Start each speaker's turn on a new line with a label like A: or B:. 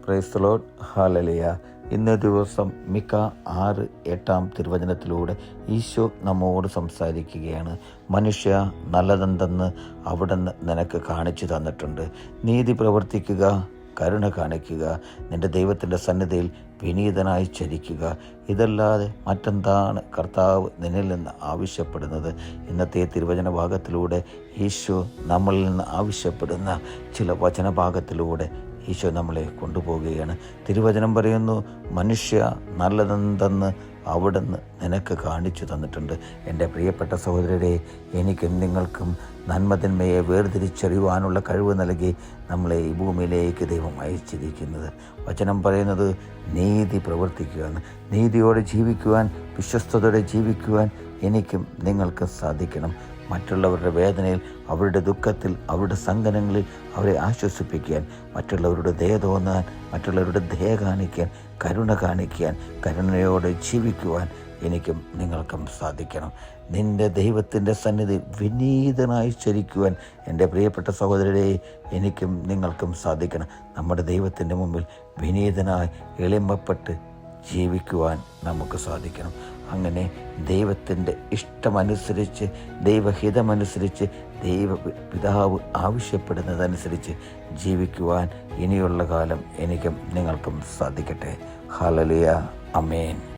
A: Praise the Lord. Hallelujah. ഇന്നേ ദിവസം മിക്ക 6:8 തിരുവചനത്തിലൂടെ ഈശോ നമ്മോട് സംസാരിക്കുകയാണ്. മനുഷ്യ, നല്ലതെന്തെന്ന് അവിടുന്ന് നിനക്ക് കാണിച്ചു തന്നിട്ടുണ്ട്. നീതി പ്രവർത്തിക്കുക, കരുണ കാണിക്കുക, നിന്റെ ദൈവത്തിൻ്റെ സന്നിധിയിൽ വിനീതനായി ചരിക്കുക. ഇതല്ലാതെ മറ്റെന്താണ് കർത്താവ് നിന്നിൽ നിന്ന് ആവശ്യപ്പെടുന്നത്? ഇന്നത്തെ തിരുവചന ഭാഗത്തിലൂടെ ഈശോ നമ്മളിൽ നിന്ന് ആവശ്യപ്പെടുന്ന ചില വചനഭാഗത്തിലൂടെ ഈശോ നമ്മളെ കൊണ്ടുപോവുകയാണ്. തിരുവചനം പറയുന്നു, മനുഷ്യ, നല്ലതെന്തെന്ന് അവിടുന്ന് നിനക്ക് കാണിച്ചു തന്നിട്ടുണ്ട്. എൻ്റെ പ്രിയപ്പെട്ട സഹോദരരെ, എനിക്കും നിങ്ങൾക്കും നന്മതിന്മയെ വേർതിരിച്ചറിയുവാനുള്ള കഴിവ് നൽകി നമ്മളെ ഈ ഭൂമിയിലേക്ക് ദൈവം അയച്ചിരിക്കുന്നത്. വചനം പറയുന്നത് നീതി പ്രവർത്തിക്കുകയാണ്. നീതിയോടെ ജീവിക്കുവാൻ, വിശ്വസ്തയോടെ ജീവിക്കുവാൻ എനിക്കും നിങ്ങൾക്കും സാധിക്കണം. മറ്റുള്ളവരുടെ വേദനയിൽ, അവരുടെ ദുഃഖത്തിൽ, അവരുടെ സങ്കടങ്ങളിൽ അവരെ ആശ്വസിപ്പിക്കാൻ, മറ്റുള്ളവരുടെ ദയ തോന്നാൻ, മറ്റുള്ളവരുടെ ദയ കാണിക്കാൻ, കരുണ കാണിക്കാൻ, കരുണയോടെ ജീവിക്കുവാൻ എനിക്കും നിങ്ങൾക്കും സാധിക്കണം. നിന്റെ ദൈവത്തിൻ്റെ സന്നിധി വിനീതനായി ചരിക്കുവാൻ എൻ്റെ പ്രിയപ്പെട്ട സഹോദരരെ എനിക്കും നിങ്ങൾക്കും സാധിക്കണം. നമ്മുടെ ദൈവത്തിൻ്റെ മുമ്പിൽ വിനീതനായി എളിമപ്പെട്ട് ജീവിക്കുവാൻ നമുക്ക് സാധിക്കണം. അങ്ങനെ ദൈവത്തിൻ്റെ ഇഷ്ടമനുസരിച്ച്, ദൈവഹിതമനുസരിച്ച്, പിതാവ് ആവശ്യപ്പെടുന്നതനുസരിച്ച് ജീവിക്കുവാൻ ഇനിയുള്ള കാലം എനിക്കും നിങ്ങൾക്കും സാധിക്കട്ടെ. ഹല്ലേലൂയ. ആമേൻ.